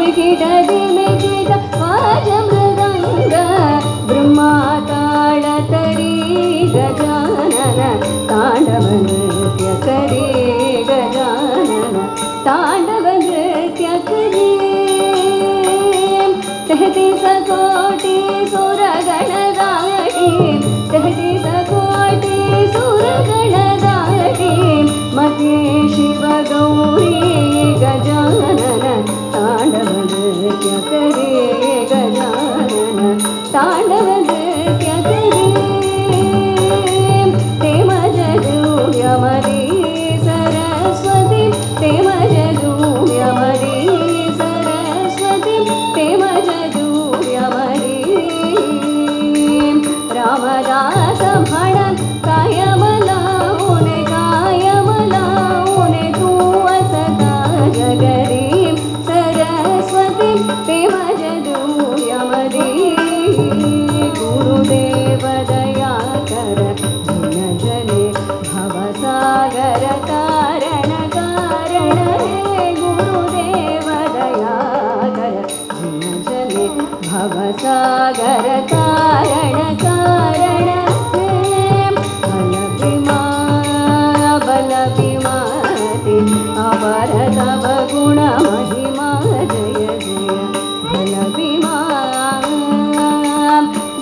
धिमिकिट धिमिकिट वाजमृदङ्ग ब्रह्माताळतरी गजानन ताण्डवनृत्यकरी गजानन ताण्डवनृत्यकरी तेहतीस कोटि सुरगणदाटी तेहतीस कोटि सुरगणदाटी मध्ये शिवगौरी गजानन ताण्डवनृत्यकरी गजानन ताण्डवनृत्यकरी तेमजदूयमदी सरस्वती तेमजदूयमदी सरस्वती तेमजदूयमदी रामदास म्हणन कायमलावुने तू असता जगरी सरस्वती तेमजदूयमदी गुरुदेव दयाकर जिनजने भवसागर कारण कारण हे गुरुदेव दयाकर जिनजने भवसागर कारण कारण हे बलभिमाति अपर तव गुण महिमा जय जय बलभिमा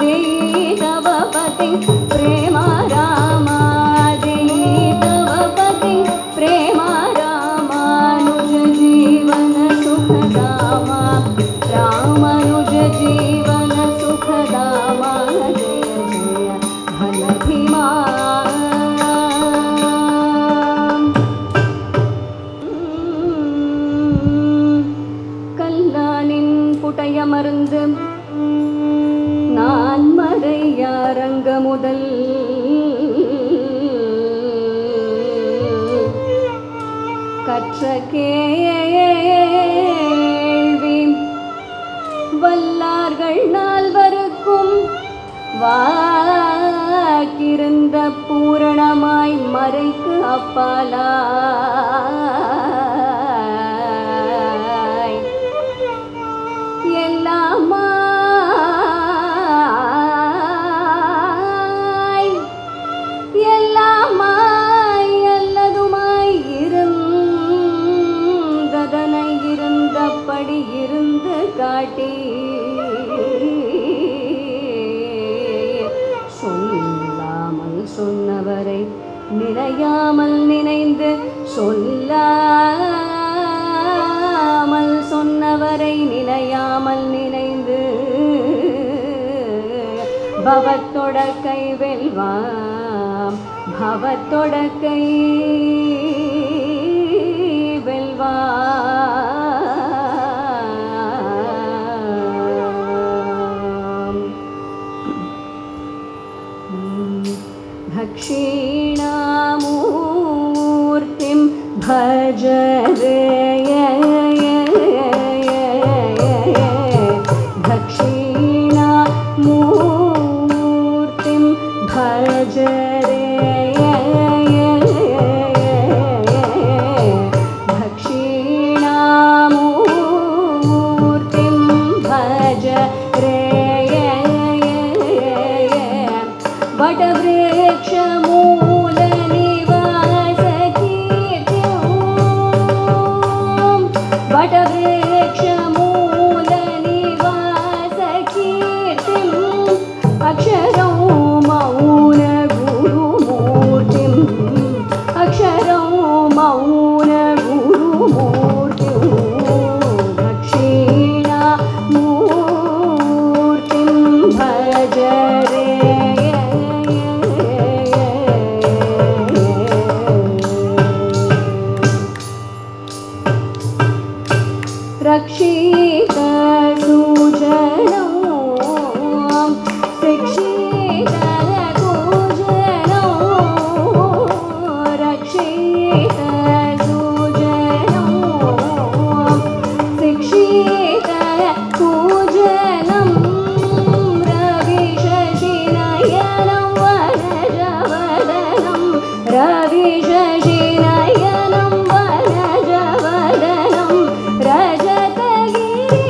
देई तव पति प्रेमा रामा देई तव पति प्रेमा रामानुज जीवन सुखदामा रामानुज जीवन सुखदामा जय जय बलभिमा கல்லானின் புடையமர்ந்து நான் மறையாரங்க முதல் கற்ற கேள்வி வல்லார்கள் நால்வருக்கும் வாக்கிருந்த பூரணமாய் மறைக்கு அப்பாலாய் எல்லாமாய் அல்லதுமாய் இருந்ததனை இருந்தபடி இருந்து காட்டி சொல்லாமல் சொன்னவரை நினையாமல் நினைந்து சொல்லாமல் சொன்னவரை நினையாமல் நினைந்து பவத்தொடக்கை வெல்வாம் பவத்தொடக்கை வெல்வாம் தக்ஷிணாமூர்த்திம் भज रे दक्षिणामूर्तिं भज रे दक्षिणामूर्तिं भज रे वटवृक्षमूल वटवृक्षमूलनिवासकीर्तिम् अक्षरं मौन गुरुमूर्तिम् अक्षरं मौन गुरुमूर्तिं दक्षिणामूर्तिं भज रे रक्षित सुजनं शिक्षित कुजनं रक्षित सुजनं शिक्षित कुजनं रविशशिनयनं वनजवदनं रविशशिनयनं वनजवदनं रजतगिरि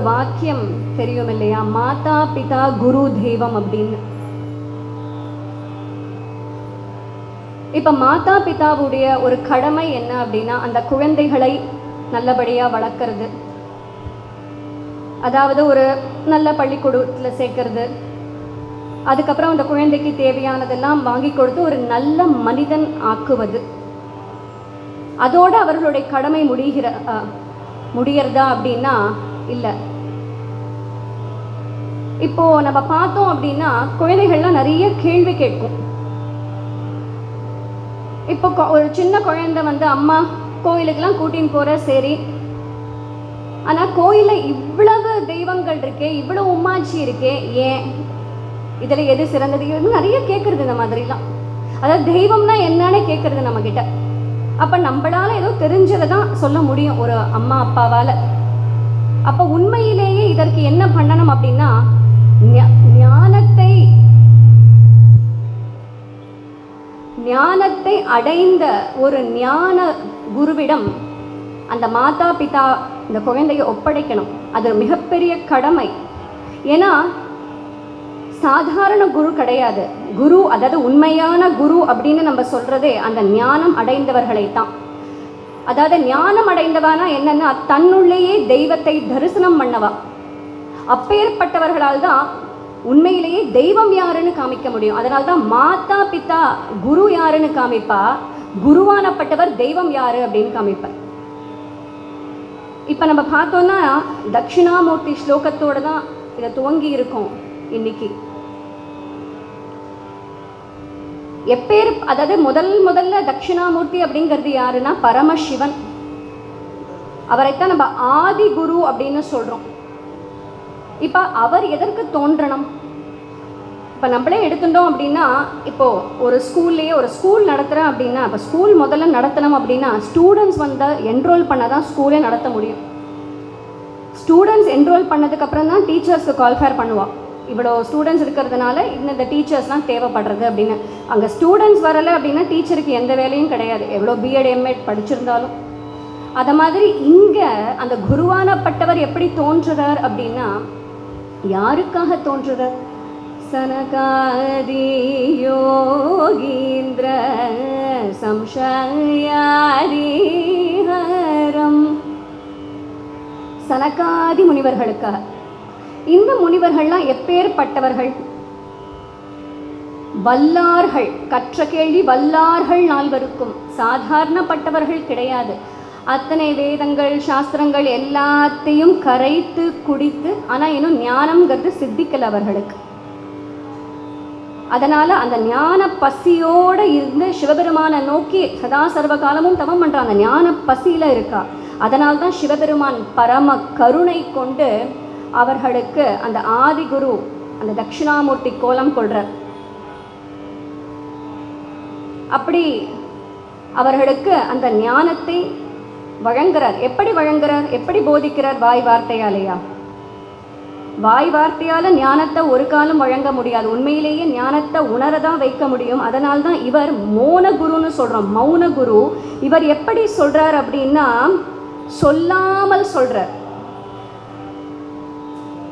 வாக்கியம் தெரியும் இல்லையா, மாதா பிதா குரு தெய்வம் அப்படின்னு. இப்ப மாதா பிதாவுடைய ஒரு கடமை என்ன அப்படின்னா, அந்த குழந்தைகளை நல்லபடியா வளர்க்கறது, அதாவது ஒரு நல்ல பள்ளிக்கூடத்துல சேர்க்கறது, அதுக்கப்புறம் அந்த குழந்தைக்கு தேவையானதெல்லாம் வாங்கி கொடுத்து ஒரு நல்ல மனிதன் ஆக்குவது. அதோட அவர்களுடைய கடமை முடியறதா அப்படின்னா இல்லை. இப்போ நம்ம பார்த்தோம் அப்படின்னா குழந்தைகள்லாம் நிறைய கேள்வி கேட்கும். இப்போ ஒரு சின்ன குழந்தை வந்து அம்மா கோயிலுக்கெல்லாம் கூட்டின்னு போற, சரி, ஆனா கோயில இவ்வளவு தெய்வங்கள் இருக்கே, இவ்வளவு உம்மாச்சி இருக்கே, ஏன் இதுல எது சிறந்தது நிறைய கேட்கறது. இந்த மாதிரிலாம், அதாவது தெய்வம்னா என்னன்னு கேட்கறது நம்ம கிட்ட. அப்ப நம்மளால ஏதோ தெரிஞ்சதை தான் சொல்ல முடியும் ஒரு அம்மா அப்பாவால. அப்ப உண்மையிலேயே இதற்கு என்ன பண்ணணும் அப்படின்னா, ஞானத்தை அடைந்த ஒரு ஞான குருவிடம் அந்த மாதா பிதா இந்த குழந்தையை ஒப்படைக்கணும். அது மிகப்பெரிய கடமை. ஏன்னா சாதாரண குரு கிடையாது. குரு, அதாவது உண்மையான குரு அப்படின்னு நம்ம சொல்றதே அந்த ஞானம் அடைந்தவர்களை தான். அதாவது ஞானம் அடைந்தவானா என்னன்னா, தன்னுள்ளேயே தெய்வத்தை தரிசனம் பண்ணவா. அப்பேற்பட்டவர்களால் தான் உண்மையிலேயே தெய்வம் யாருன்னு காமிக்க முடியும். அதனால தான் மாதா பிதா குரு யாருன்னு காமிப்பா, குருவானப்பட்டவர் தெய்வம் யாரு அப்படின்னு காமிப்பார். இப்ப நம்ம பார்த்தோம்னா தட்சிணாமூர்த்தி ஸ்லோகத்தோட தான் இதை துவங்கி இருக்கோம் இன்னைக்கு. அதாவது முதல்ல தட்சிணாமூர்த்தி அப்படிங்கிறது யாருன்னா பரமசிவன். அவரைத்தான் நம்ம ஆதி குரு அப்படின்னு சொல்றோம். இப்ப அவர் எதற்கு தோன்றணும்? இப்ப நம்மளே எடுத்துட்டோம் அப்படின்னா, இப்போ ஒரு ஸ்கூல்லேயே ஒரு ஸ்கூல் நடத்துறேன் அப்படின்னா, இப்போ ஸ்கூல் முதல்ல நடத்தணும் அப்படின்னா ஸ்டூடெண்ட்ஸ் வந்து என்ரோல் பண்ணதான் ஸ்கூலே நடத்த முடியும். ஸ்டூடெண்ட்ஸ் என்ரோல் பண்ணதுக்கு அப்புறம் தான் டீச்சர்ஸ்க்கு கால்ஃபேர் பண்ணுவாள். இவ்வளோ ஸ்டூடெண்ட்ஸ் இருக்கிறதுனால இந்த டீச்சர்ஸ்லாம் தேவைப்படுறது அப்படின்னு. அங்கே ஸ்டூடெண்ட்ஸ் வரலை அப்படின்னா டீச்சருக்கு எந்த வேலையும் கிடையாது, எவ்வளோ பிஎட் எம்எட் படிச்சிருந்தாலும். அதை மாதிரி இங்கே அந்த குருவானப்பட்டவர் எப்படி தோன்றுறார் அப்படின்னா, யாருக்காக தோன்றுறார்? சனகாதி யோகீந்திர சம்சயாரிஹரம், சனகாதி முனிவர்களுக்காக. இந்த முனிவர்கள்லாம் எப்பேற்பட்டவர்கள்? வல்லார்கள், கற்ற கேள்வி வல்லார்கள் நால்வருக்கும். சாதாரணப்பட்டவர்கள் கிடையாது. அத்தனை வேதங்கள் சாஸ்திரங்கள் எல்லாத்தையும் கரைத்து குடித்து, ஆனால் இன்னும் ஞானம்ங்கிறது சித்திக்கல் அவர்களுக்கு. அதனால அந்த ஞான பசியோடு இருந்து சிவபெருமானை நோக்கி சதா சர்வ காலமும் தவம் பண்ற அந்த ஞான பசியில இருக்கா. அதனால்தான் சிவபெருமான் பரம கருணை கொண்டு அவர்களுக்கு அந்த ஆதிகுரு அந்த தட்சிணாமூர்த்தி கோலம் கொள்றார். அப்படி அவர்களுக்கு அந்த ஞானத்தை வழங்குறார். எப்படி வழங்குறார்? எப்படி போதிக்கிறார்? வாய் வார்த்தையாலேயா? வாய் வார்த்தையால ஞானத்தை ஒரு காலம் வழங்க முடியாது. உண்மையிலேயே ஞானத்தை உணரதான் வைக்க முடியும். அதனால்தான் இவர் மௌன குருன்னு சொல்றோம், மௌன குரு. இவர் எப்படி சொல்றார் அப்படின்னா, சொல்லாமல் சொல்றார்.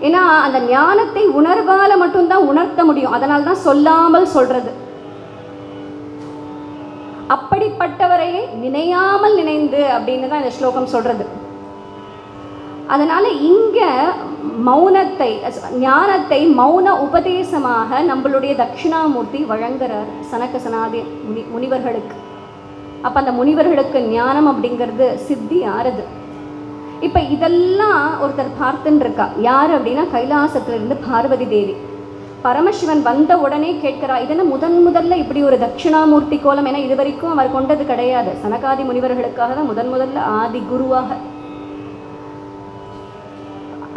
ஏன்னா அந்த ஞானத்தை உணர்வால மட்டும்தான் உணர்த்த முடியும். அதனால்தான் சொல்லாமல் சொல்றது. அப்படிப்பட்டவரையே நினையாமல் நினைந்து அப்படின்னு தான் இந்த ஸ்லோகம் சொல்றது. அதனால இங்க மௌனத்தை, ஞானத்தை மௌன உபதேசமாக நம்மளுடைய தட்சிணாமூர்த்தி வழங்குறார் சனக சனாதி முனிவர்களுக்கு. அப்ப அந்த முனிவர்களுக்கு ஞானம் அப்படிங்கிறது சித்தி ஆறுது. இப்ப இதெல்லாம் ஒருத்தர் பார்த்துன்னு இருக்கா. யார் அப்படின்னா கைலாசத்திலிருந்து பார்வதி தேவி. பரமசிவன் வந்த உடனே கேட்கிறா, இதென்ன முதல்ல இப்படி ஒரு தட்சிணாமூர்த்தி கோலம்? ஏன்னா இது வரைக்கும் அவர் கொண்டது கிடையாது. சனகாதி முனிவர்களுக்காக தான் முதல்ல ஆதி குருவாக.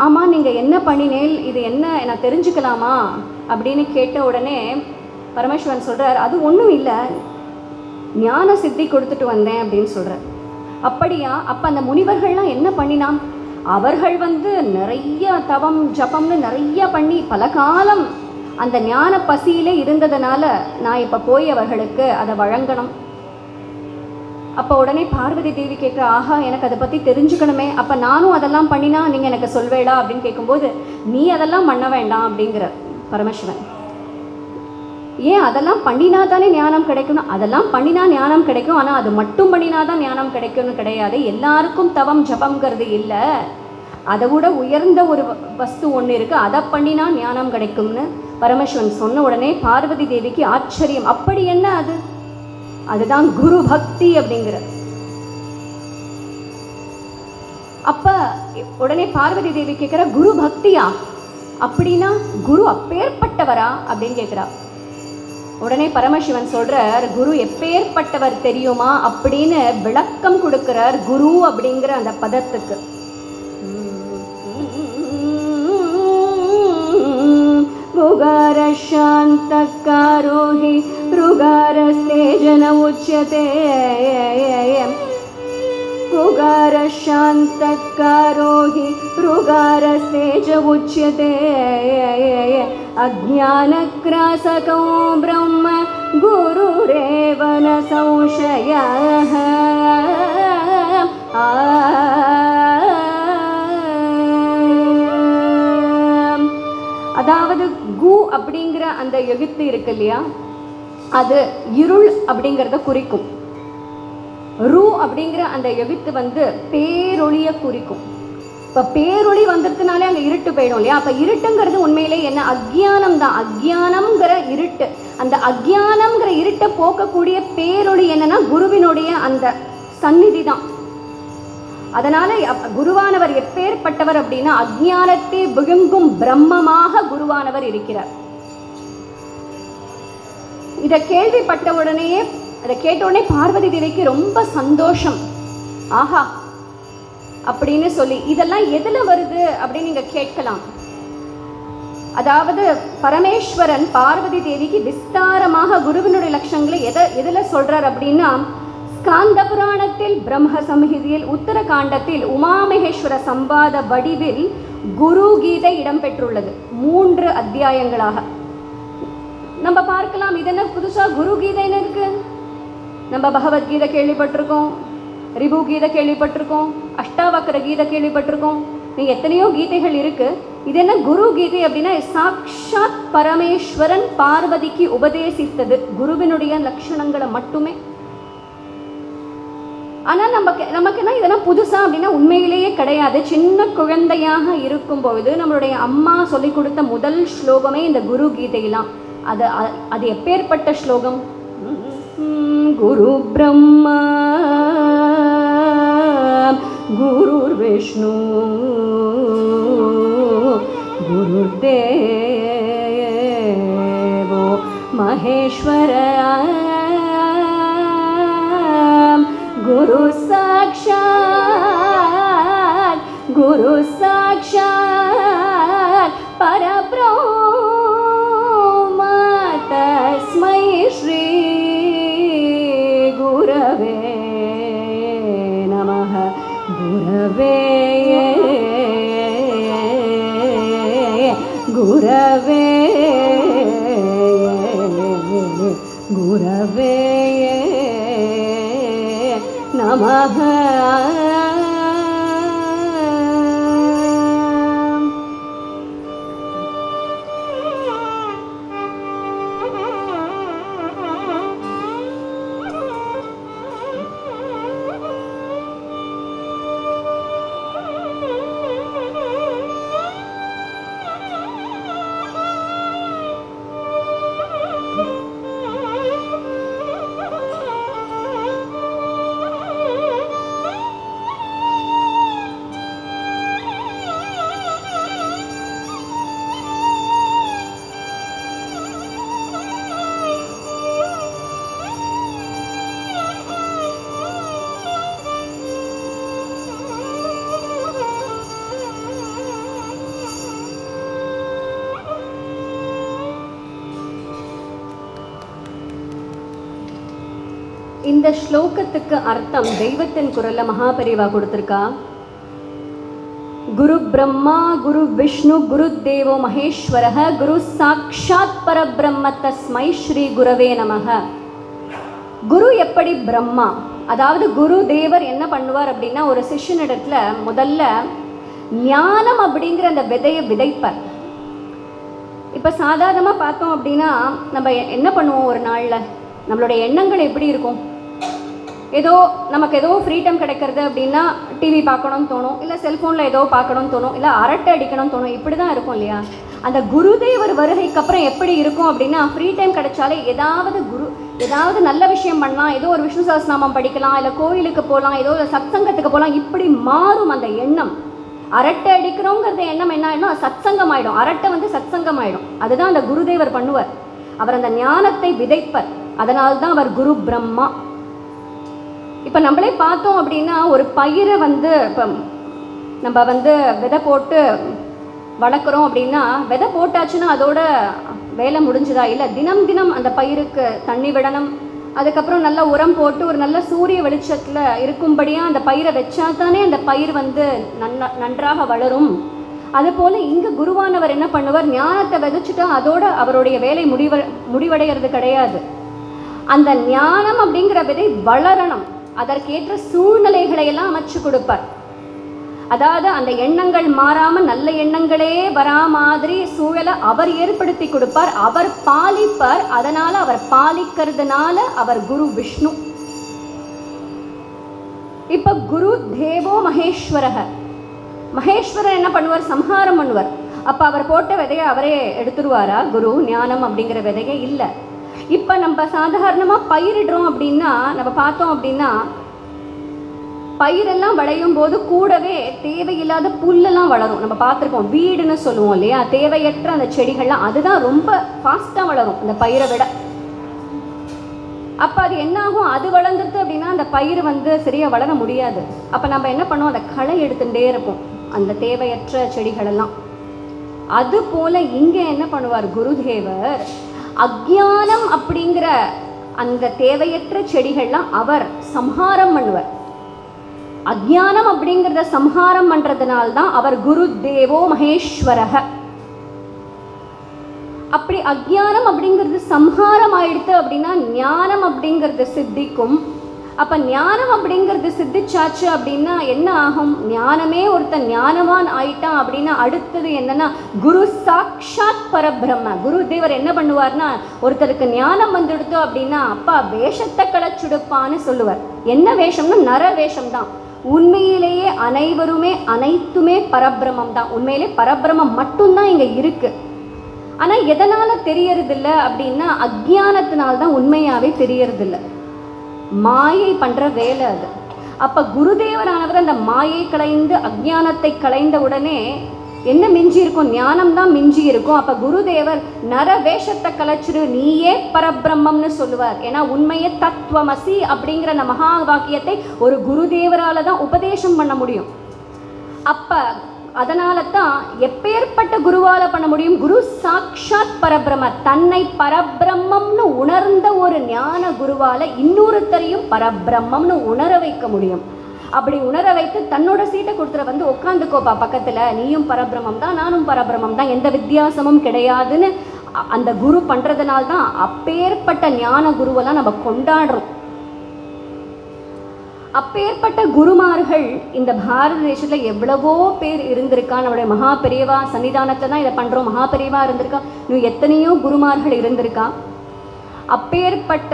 ஆமா, நீங்க என்ன பண்ணினேல், இது என்ன நான் தெரிஞ்சுக்கலாமா அப்படின்னு கேட்ட உடனே பரமசிவன் சொல்றார், அது ஒன்றும் இல்லை, ஞான சித்தி கொடுத்துட்டு வந்தேன் அப்படின்னு சொல்றார். அப்படியா? அப்ப அந்த முனிவர்கள்லாம் என்ன பண்ணினான்? அவர்கள் நிறைய தவம் ஜபம்னு நிறைய பண்ணி பல காலம் அந்த ஞான பசியிலே இருந்ததுனால நான் இப்ப போய் அவர்களுக்கு அதை வழங்கணும் அப்போ உடனே பார்வதி தேவி கேட்குற, ஆஹா எனக்கு அதை பற்றி தெரிஞ்சுக்கணுமே, அப்போ நானும் அதெல்லாம் பண்ணினா நீங்கள் எனக்கு சொல்வேடா அப்படின்னு கேட்கும்போது, நீ அதெல்லாம் பண்ண வேண்டாம் அப்படிங்கிற பரமசிவன். ஏன் அதெல்லாம் பண்ணினா தானே ஞானம் கிடைக்கணும்? அதெல்லாம் பண்ணினா ஞானம் கிடைக்கும், ஆனால் அது மட்டும் பண்ணினா தான் ஞானம் கிடைக்கும்னு கிடையாது. எல்லாருக்கும் தவம் ஜபங்கிறது இல்லை, அதை விட உயர்ந்த ஒரு வஸ்து ஒன்று இருக்குது, அதை பண்ணினா ஞானம் கிடைக்கும்னு பரமசிவன் சொன்ன உடனே பார்வதி தேவிக்கு ஆச்சரியம். அப்படி என்ன அது? அதுதான் குரு பக்தி அப்படிங்கிறது. அப்ப உடனே பார்வதி தேவி கேட்கிற, குரு பக்தியா? அப்படின்னா குரு அப்பேற்பட்டவரா அப்படின்னு கேட்கிறா. உடனே பரமசிவன் சொல்றார், குரு எப்பேற்பட்டவர் தெரியுமா அப்படின்னு விளக்கம் கொடுக்கிறார் குரு அப்படிங்கிற அந்த பதத்துக்கு. गुगार शान्तकारो हि ऋगारस्तेजन उच्यते. गुगार शान्तकारो हि ऋगारस्तेज उच्यते. अज्ञानक्रासको ब्रह्म गुरुरेव न संशयः. அதாவது கு அப்படிங்கிற அந்த எழுத்து இருக்கு இல்லையா, அது இருள் அப்படிங்கிறத குறிக்கும். ரு அப்படிங்கிற அந்த எழுத்து வந்து பேரொளியை குறிக்கும். இப்போ பேரொளி வந்ததுனாலே அங்கே இருட்டு போயிடும் இல்லையா. அப்போ இருட்டுங்கிறது உண்மையிலே என்ன? அக்ஞானம் தான். அக்ஞானம்ங்கிற இருட்டு, அந்த அக்ஞானம்ங்கிற இருட்டை போக்கக்கூடிய பேரொளி என்னன்னா குருவினுடைய அந்த சந்நிதி தான். அதனால குருவானவர் எப்பேற்பட்டவர் அப்படின்னா அஜ்ஞானத்தை விழுங்கும் பிரம்மமாக குருவானவர் இருக்கிறார். இதை கேள்விப்பட்ட உடனேயே, அதை கேட்ட உடனே பார்வதி தேவிக்கு ரொம்ப சந்தோஷம். ஆஹா அப்படின்னு சொல்லி, இதெல்லாம் எதுல வருது அப்படின்னு நீங்க கேட்கலாம். அதாவது பரமேஸ்வரன் பார்வதி தேவிக்கு விஸ்தாரமாக குருவினுடைய லட்சணங்களை எதுல சொல்றார் அப்படின்னா, ஸ்காந்த புராணத்தில், பிரம்ம சம்ஹிதியில், உத்தரகாண்டத்தில், உமாமகேஸ்வர சம்பாத வடிவில் குரு கீதை இடம்பெற்றுள்ளது 3 அத்தியாயங்களாக. நம்ம பார்க்கலாம், இது என்ன புதுசா குரு கீதைன்னு இருக்கு? நம்ம பகவத்கீதை கேள்விப்பட்டிருக்கோம், ரிபு கீதை கேள்விப்பட்டிருக்கோம், அஷ்டாவக்கர கீதை கேள்விப்பட்டிருக்கோம், நீங்க எத்தனையோ கீதைகள் இருக்கு. இது என்ன குரு கீதை அப்படின்னா, சாக்ஷாத் பரமேஸ்வரன் பார்வதிக்கு உபதேசித்தது குருவினுடைய லட்சணங்களை மட்டுமே. ஆனால் நமக்குன்னா இதெல்லாம் புதுசா அப்படின்னா உண்மையிலேயே கிடையாது. சின்ன குழந்தையாக இருக்கும்பொழுது நம்மளுடைய அம்மா சொல்லி கொடுத்த முதல் ஸ்லோகமே இந்த குரு கீதையெல்லாம். அது எப்பேற்பட்ட ஸ்லோகம்? குரு பிரம்மா குருர் விஷ்ணு குருர் தேவோ மகேஸ்வர गुरु साक्षात् परब्रह्म तस्मै श्री गुरवे नमः. गुरवे गुरवे गुरवे नमः. இந்த ஸ்லோகத்துக்கு அர்த்தம் தெய்வத்தின் குரல்ல மகாபரிவா கொடுத்திருக்கா. குரு பிரம்மா குரு விஷ்ணு குரு தேவோ மகேஸ்வரஹ குரு சாக்ஷாத் பரபிரம்ம தஸ்மை ஸ்ரீ குரவே நமஹ. குரு எப்படி பிரம்மா அதாவது குரு தேவர் என்ன பண்ணுவார் அப்படின்னா, ஒரு சிஷ்யனிடத்துல முதல்ல ஞானம் அப்படிங்கிற அந்த விதையை விதைப்பார். இப்போ சாதாரணமாக பார்த்தோம் அப்படின்னா நம்ம என்ன பண்ணுவோம், ஒரு நாளில் நம்மளுடைய எண்ணங்கள் எப்படி இருக்கும்? ஏதோ நமக்கு ஏதோ ஃப்ரீ டைம் கிடைக்கிறது அப்படின்னா டிவி பார்க்கணும்னு தோணும், இல்லை செல்ஃபோனில் ஏதோ பார்க்கணும்னு தோணும், இல்லை அரட்டை அடிக்கணும்னு தோணும். இப்படி தான் இருக்கும் இல்லையா? அந்த குருதேவர் வருகைக்கு அப்புறம் எப்படி இருக்கும் அப்படின்னா, ஃப்ரீ டைம் கிடைச்சாலே ஏதாவது நல்ல விஷயம் பண்ணலாம், ஏதோ ஒரு விஷ்ணு சஹஸ்ரநாமம் படிக்கலாம், இல்லை கோயிலுக்கு போகலாம், ஏதோ ஒரு சத்சங்கத்துக்கு போகலாம். இப்படி மாறும் அந்த எண்ணம். அரட்டை அடிக்கிறோங்கிறது எண்ணம் என்ன ஆகிடும்? சத்சங்கம் ஆகிடும். அரட்டை சத்சங்கம் ஆகிடும். அதுதான் அந்த குருதேவர் பண்ணுவார். அவர் அந்த ஞானத்தை விதைப்பர். அதனால்தான் அவர் குரு பிரம்மா. இப்போ நம்மளே பார்த்தோம் அப்படின்னா, ஒரு பயிரை இப்போ நம்ம விதை போட்டு வளர்க்குறோம் அப்படின்னா, விதை போட்டாச்சுன்னா அதோட வேலை முடிஞ்சுதா? இல்லை, தினம் தினம் அந்த பயிருக்கு தண்ணி விடணும். அதுக்கப்புறம் நல்லா உரம் போட்டு ஒரு நல்ல சூரிய வெளிச்சத்தில் இருக்கும்படியாக அந்த பயிரை வச்சா தானே அந்த பயிர் நன்றாக வளரும். அதுபோல் இங்கே குருவானவர் என்ன பண்ணுவார்? ஞானத்தை விதைச்சிட்டா அதோட அவருடைய வேலை முடிவடைகிறது கிடையாது. அந்த ஞானம் அப்படிங்கிற விதை வளரணும். அதற்கேற்ற சூழ்நிலைகளை எல்லாம் அமைச்சு கொடுப்பார். அதாவது அந்த எண்ணங்கள் மாறாமல் நல்ல எண்ணங்களே வரா மாதிரி சூழலை அவர் ஏற்படுத்தி கொடுப்பார். அவர் பாலிப்பார். அதனால அவர் பாலிக்கிறதுனால அவர் குரு விஷ்ணு. இப்ப குரு தேவோ மகேஸ்வரக. மகேஸ்வரன் என்ன பண்ணுவார்? சம்ஹாரம் பண்ணுவார். அப்ப அவர் போட்ட விதையை அவரே எடுத்துருவாரா குரு? ஞானம் அப்படிங்கிற விதையை இல்லை. இப்போ நம்ம சாதாரணமாக பயிரிடுறோம் அப்படின்னா, நம்ம பார்த்தோம் அப்படின்னா பயிரெல்லாம் விளையும் போது கூடவே தேவையில்லாத புல்லெல்லாம் வளரும். நம்ம பார்த்துருக்கோம், வீடுன்னு சொல்லுவோம் இல்லையா? தேவையற்ற அந்த செடிகள்லாம் அதுதான் ரொம்ப ஃபாஸ்ட்டாக வளரும் அந்த பயிரை விட. அப்போ அது என்னாகும்? அது வளர்ந்துருது அப்படின்னா அந்த பயிர் சரியாக வளர முடியாது. அப்போ நம்ம என்ன பண்ணுவோம்? அந்த களை எடுத்துகிட்டே இருப்போம் அந்த தேவையற்ற செடிகளெல்லாம். அதுபோல் இங்கே என்ன பண்ணுவார் குருதேவர்? அக்ஞானம் அப்படிங்கிற அந்த தேவையற்ற செடிகள்லாம் அவர் சம்ஹாரம் பண்ணுவார். அக்ஞானம் அப்படிங்கிறத சம்ஹாரம் பண்றதுனால்தான் அவர் குரு தேவோ மகேஸ்வரக. அப்படி அக்ஞானம் அப்படிங்கிறது சம்ஹாரம் ஆயிடுத்து அப்படின்னா ஞானம் அப்படிங்கிறது சித்திக்கும். அப்போ ஞானம் அப்படிங்கிறது சித்திச்சாச்சு அப்படின்னா என்ன ஆகும்? ஞானமே ஒருத்தன் ஞானவான் ஆயிட்டான் அப்படின்னா அடுத்தது என்னன்னா குரு சாக்ஷாத் பரபிரம்ம. குருதேவர் என்ன பண்ணுவார்னா, ஒருத்தருக்கு ஞானம் வந்துடுத்து அப்படின்னா அப்பா வேஷத்தை களைச்சுடுப்பான்னு சொல்லுவார். என்ன வேஷம்னா நர வேஷம் தான். உண்மையிலேயே அனைத்துமே பரபிரம்மம் தான். உண்மையிலே பரபிரம்மம் மட்டும்தான் இங்கே இருக்கு. ஆனால் எதனால் தெரியறதில்ல அப்படின்னா அக்ஞானத்தினால்தான் உண்மையாகவே தெரியறதில்ல. மாயை பண்ணுற வேலை அது. அப்போ குருதேவரானவர் அந்த மாயை களைந்து அக்ஞானத்தை களைந்த உடனே என்ன மிஞ்சி இருக்கும்? ஞானம் தான் மிஞ்சி இருக்கும். அப்போ குருதேவர் நர வேஷத்தை கலைச்சிரு, நீயே பரபிரம்மம்னு சொல்லுவார். ஏன்னா உண்மையை தத்துவமசி அப்படிங்கிற அந்த மகா வாக்கியத்தை ஒரு குருதேவரால் தான் உபதேசம் பண்ண முடியும். அப்போ அதனால தான் எப்பேற்பட்ட குருவால பண்ண முடியும்? குரு சாக்ஷாத் பரபிரம்ம. தன்னை பரபிரம்மம்னு உணர்ந்த ஒரு ஞான குருவால இன்னொருத்தரையும் பரபிரம்மம்னு உணர வைக்க முடியும். அப்படி உணர வைத்து தன்னோட சீட்டை கொடுத்துற உட்காந்துக்கோப்பா பக்கத்தில், நீயும் பரபிரம்மம் தான் நானும் பரபிரம்மம் தான், எந்த வித்தியாசமும் கிடையாதுன்னு அந்த குரு பண்ணுறதுனால்தான் அப்பேற்பட்ட ஞான குருவெல்லாம் நம்ம கொண்டாடுறோம். அப்பேற்பட்ட குருமார்கள் இந்த பாரத தேசத்தில் எவ்வளவோ பேர் இருந்திருக்கா. நம்மளுடைய மகா பெரியவா சன்னிதானத்தில் தான் இதை பண்ணுறோம். மகா பெரியவா இருந்திருக்கா, இன்னும் எத்தனையோ குருமார்கள் இருந்திருக்கா. அப்பேற்பட்ட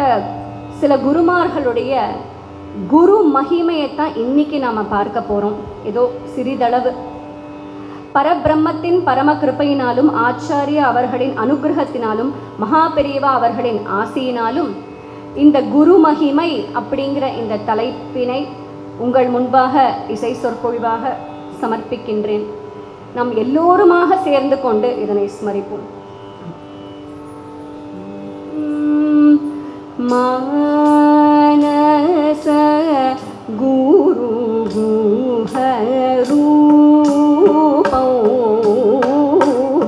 சில குருமார்களுடைய குரு மகிமையைத்தான் இன்னைக்கு நாம் பார்க்க போகிறோம். ஏதோ சிறிதளவு பரபிரம்மத்தின் பரம கிருப்பையினாலும் ஆச்சாரிய அவர்களின் அனுகிரகத்தினாலும் மகா பெரியவா அவர்களின் ஆசையினாலும் இந்த குரு மகிமை அப்படிங்கிற இந்த தலைப்பினை உங்கள் முன்பாக இசை சொற்பொழிவாக சமர்ப்பிக்கின்றேன். நாம் எல்லோருமாக சேர்ந்து கொண்டு இதனை ஸ்மரிப்போம். மானச குரு குஹரூபௌ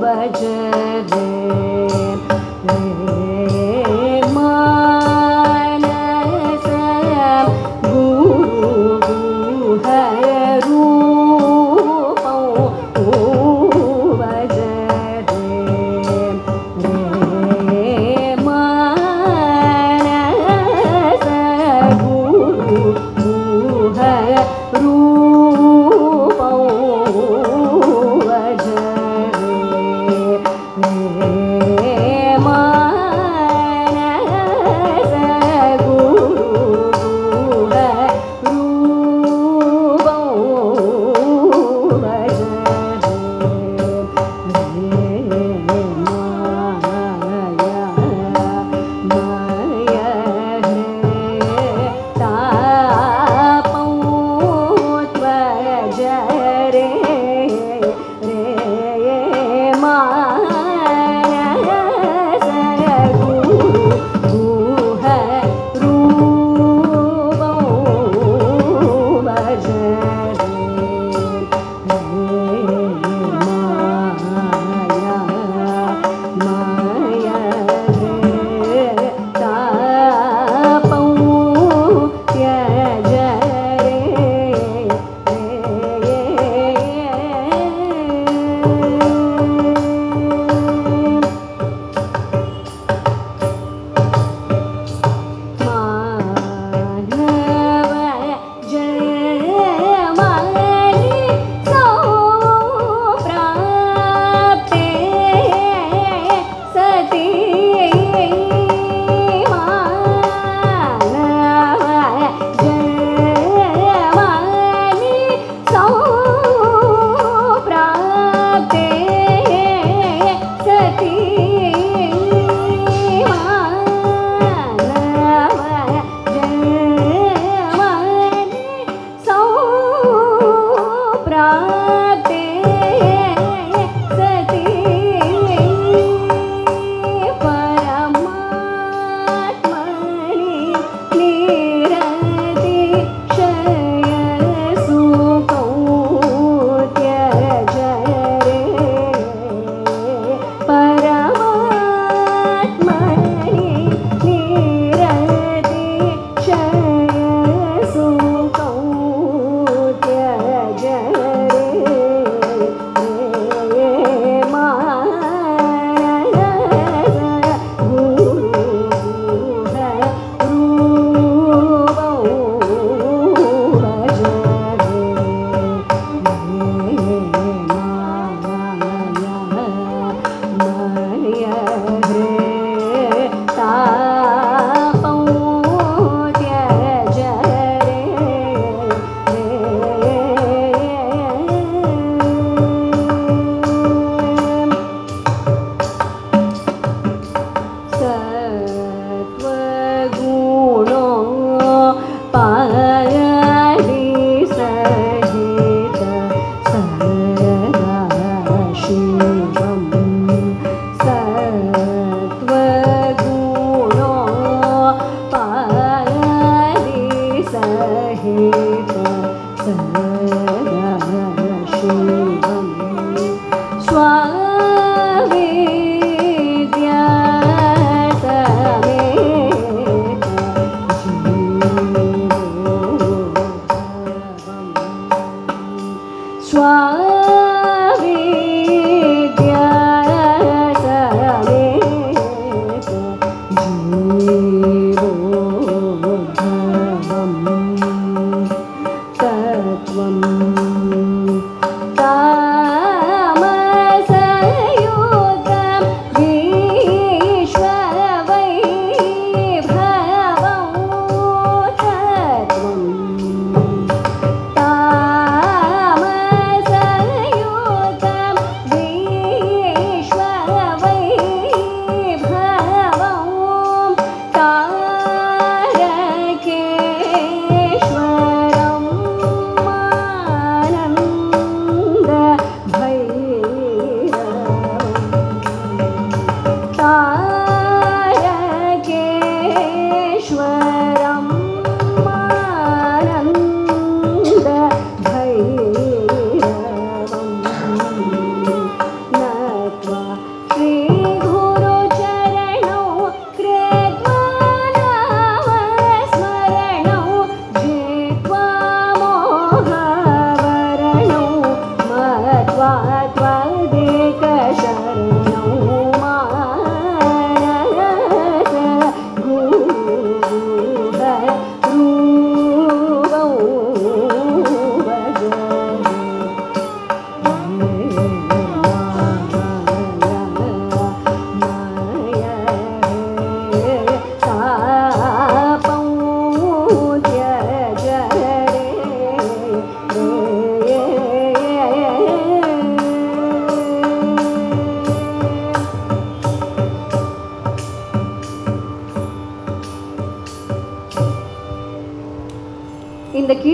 வஜரே Guru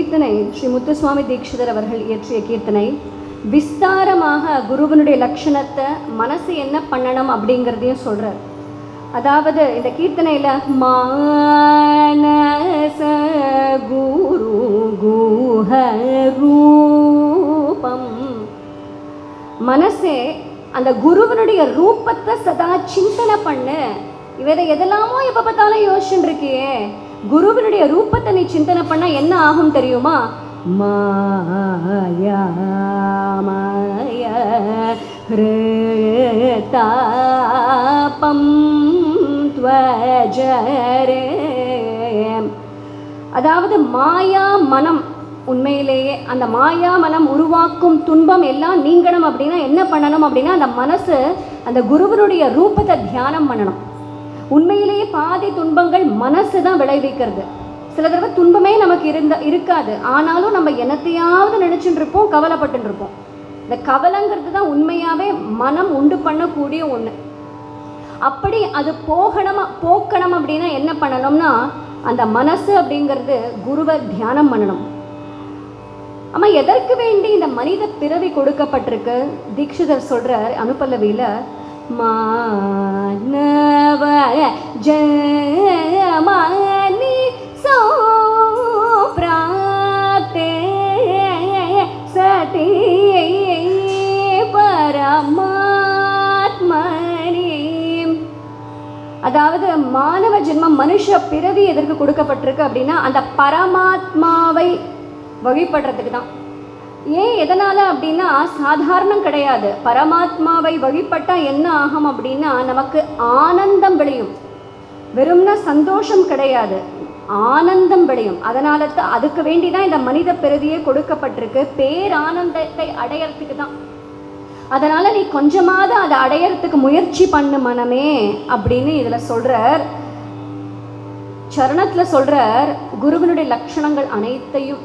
கீர்த்தனை ஸ்ரீ முத்துசுவாமி தீட்சிதர் அவர்கள் இயற்றிய கீர்த்தனை. விஸ்தாரமாக குருவனுடைய லட்சணத்தை, மனசு என்ன பண்ணணும் அப்படிங்கிறதையும் சொல்கிறார். அதாவது இந்த கீர்த்தனையில் மானச குரு குஹ ரூபம், மனசே அந்த குருவனுடைய ரூபத்தை சதா சிந்தனை பண்ணு. இவரை எதெல்லாமோ எப்போ பார்த்தாலும் யோசிச்சுட்டு இருக்கியே, குருவனுடைய ரூபத்தை நீ சிந்தனை பண்ண என்ன ஆகும் தெரியுமா? மாயா மாய ஹ்ருதாபம் த்வஜரே. அதாவது மாயா மனம், உண்மையிலேயே அந்த மாயா மனம் உருவாக்கும் துன்பம் எல்லாம் நீங்கணும் அப்படின்னா என்ன பண்ணணும் அப்படின்னா அந்த மனசு அந்த குருவனுடைய ரூபத்தை தியானம் பண்ணணும். உண்மையிலேயே பாதி துன்பங்கள் மனசு தான் விளைவிக்கிறது. சில தடவை துன்பமே நமக்கு இருக்காது, ஆனாலும் நம்ம என்னத்தையாவது நினச்சிட்டு இருப்போம், கவலைப்பட்டு இருப்போம். இந்த கவலைங்கிறது தான் உண்மையாகவே மனம் உண்டு பண்ணக்கூடிய ஒன்று. அப்படி அது போக்கணும் அப்படின்னா என்ன பண்ணணும்னா அந்த மனசு அப்படிங்கிறது குருவை தியானம் பண்ணணும். ஆமா, எதற்கு வேண்டி இந்த மனித பிறவி கொடுக்கப்பட்டிருக்கு? தீட்சிதர் சொல்றார் அனுபல்லவியில, மானவ ஜமனி சோப்ராப்தே சதி பரமாத்மனி. அதாவது மானவ ஜென்மம், மனுஷ பிறவி எதற்கு கொடுக்கப்பட்டிருக்கு அப்படின்னா அந்த பரமாத்மாவை வழிபடுறதுக்கு தான். ஏன், எதனால் அப்படின்னா சாதாரணம் கிடையாது. பரமாத்மாவை வழிபட்டால் என்ன ஆகும் அப்படின்னா நமக்கு ஆனந்தம் விளையும். வெறும்னா சந்தோஷம் கிடையாது, ஆனந்தம் விளையும். அதனால தான் அதுக்கு வேண்டி தான் இந்த மனித பிறவியே கொடுக்கப்பட்டிருக்கு, பேரானந்தத்தை அடையறதுக்கு தான். அதனால் நீ கொஞ்சமாவது அதை அடையறதுக்கு முயற்சி பண்ணு மனமே அப்படின்னு இதில் சொல்கிறார். சரணத்தில் சொல்கிறார் குருவனுடைய லட்சணங்கள் அனைத்தையும்.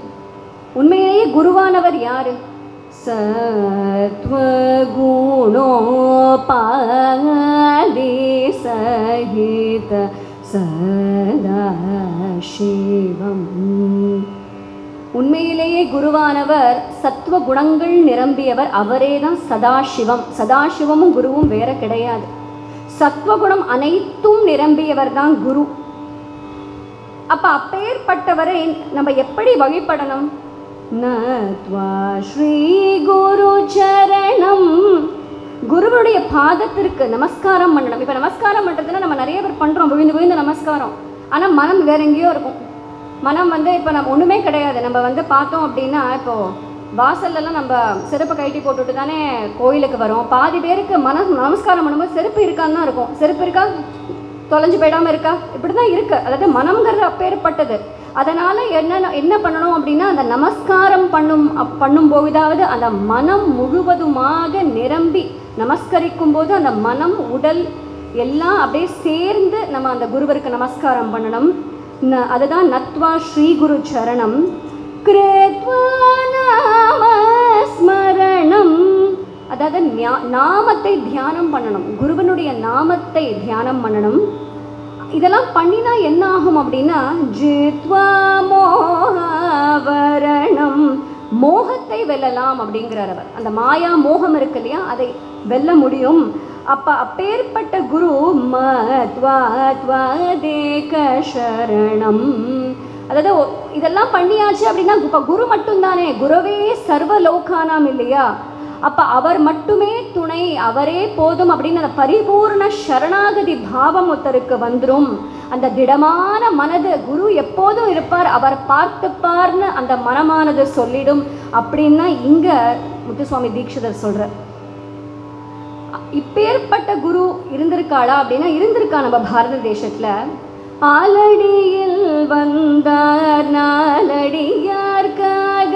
உண்மையிலேயே குருவானவர் யாரு? சத்வகுணோபாதி சஹித சதாசிவம். உண்மையிலேயே குருவானவர் சத்துவ குணங்கள் நிரம்பியவர், அவரே தான் சதாசிவம். சதாசிவமும் குருவும் வேற கிடையாது. சத்வகுணம் அனைத்தும் நிரம்பியவர் தான் குரு. அப்ப அப்பேற்பட்டவரை நம்ம எப்படி வழிபடணும்? நத்வா ஸ்ரீ குரு சரணம், குருவுடைய பாதத்திற்கு நமஸ்காரம் பண்ணணும். இப்போ நமஸ்காரம் பண்ணுறதுன்னா நம்ம நிறைய பேர் பண்ணுறோம், விழுந்து விழுந்து நமஸ்காரம். ஆனால் மனம் வேற எங்கேயோ இருக்கும். மனம் இப்போ நம்ம ஒன்றுமே கிடையாது. நம்ம பார்த்தோம் அப்படின்னா இப்போது வாசல்லலாம் நம்ம செருப்பை கழட்டி போட்டுட்டு தானே கோயிலுக்கு வரோம். பாதி பேருக்கு நமஸ்காரம் பண்ணும்போது செருப்பு இருக்கான்னு தான் இருக்கும். செருப்பு இருக்கா, தொலைஞ்சு போயிடாமல் இருக்கா, இப்படி தான் இருக்குது. அதாவது மனம்ங்கிறது அப்பேற்பட்டது. அதனால் என்ன பண்ணணும் அப்படின்னா அந்த நமஸ்காரம் பண்ணும்போதாவது அந்த மனம் முழுவதுமாக நிரம்பி நமஸ்கரிக்கும் போது அந்த மனம் உடல் எல்லாம் அப்படியே சேர்ந்து நம்ம அந்த குருவருக்கு நமஸ்காரம் பண்ணணும். அதுதான் நத்வா ஸ்ரீ குரு சரணம் கிருத்வா நாமஸ்மரணம். அதாவது நாமத்தை தியானம் பண்ணணும், குருவனுடைய நாமத்தை தியானம் பண்ணணும். இதெல்லாம் பண்ணினா என்ன ஆகும் அப்படின்னா ஜித்வா மோகவரணம், மோகத்தை வெல்லலாம் அப்படிங்கிறார் அவர். அந்த மாயா மோகம் இருக்கு இல்லையா, அதை வெல்ல முடியும். அப்பேற்பட்ட குரு மத்வாத்வதேக சரணம். அதாவது இதெல்லாம் பண்ணியாச்சு அப்படின்னா இப்போ குரு மட்டும்தானே, குருவே சர்வலோகானாம் இல்லையா. அப்போ அவர் மட்டுமே துணை, அவரே போதும் அப்படின்னு அந்த பரிபூர்ண சரணாகதி பாவம் ஒருத்தருக்கு வந்துடும். அந்த திடமான மனது குரு எப்போதும் இருப்பார், அவர் பார்த்துப்பார்னு அந்த மனமானது சொல்லிடும் அப்படின்னா இங்கே முத்துசுவாமி தீட்சிதர் சொல்கிறார். இப்பேற்பட்ட குரு இருந்திருக்காளா அப்படின்னா இருந்திருக்கா நம்ம பாரத தேசத்தில். ஆலடியில் வந்தார் நாலடியார்க்காக,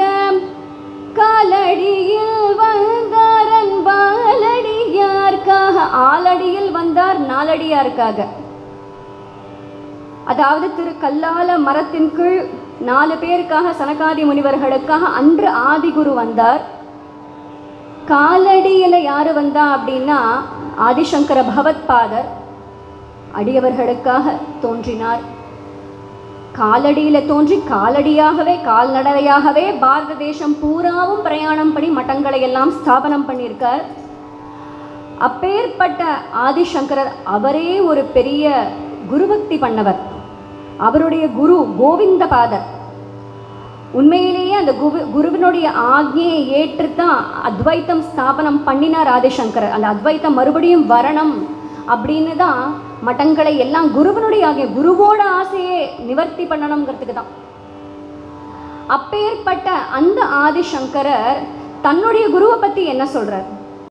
காலடியில் வந்தார் அன்பாலடியார்க்காக. ஆலடியில் வந்தார் நாலடியார்க்காக, அதாவது திரு கல்லால மரத்தின் கீழ் 4 பேருக்காக, சனகாதி முனிவர்களுக்காக அன்று ஆதிகுரு வந்தார். காலடியில் யார் வந்தா அப்படின்னா ஆதிசங்கர பகவத்பாதர் அடியவர்களுக்காக தோன்றினார். காலடியில் தோன்றி காலடியாகவே கால்நடையாகவே பாரத தேசம் பூராவும் பிரயாணம் பண்ணி மட்டங்களை எல்லாம் ஸ்தாபனம் பண்ணியிருக்கார். அப்பேற்பட்ட ஆதிசங்கரர் அவரே ஒரு பெரிய குருபக்தி பண்ணவர். அவருடைய குரு கோவிந்தபாதர் உண்மையிலேயே அந்த குருவினுடைய ஆக்ஞையை ஏற்றுத்தான் அத்வைத்தம் ஸ்தாபனம் பண்ணினார் ஆதிசங்கரர். அந்த அத்வைத்தம் மறுபடியும் வரணும் அப்படின்னு தான் மட்டங்களை எல்லாம் குருவனுடைய ஆகிய குருவோட ஆசையே நிவர்த்தி பண்ணணுங்கிறதுக்கு தான். அப்பேற்பட்ட அந்த ஆதிசங்கரர் தன்னுடைய குருவை பற்றி என்ன சொல்றார்?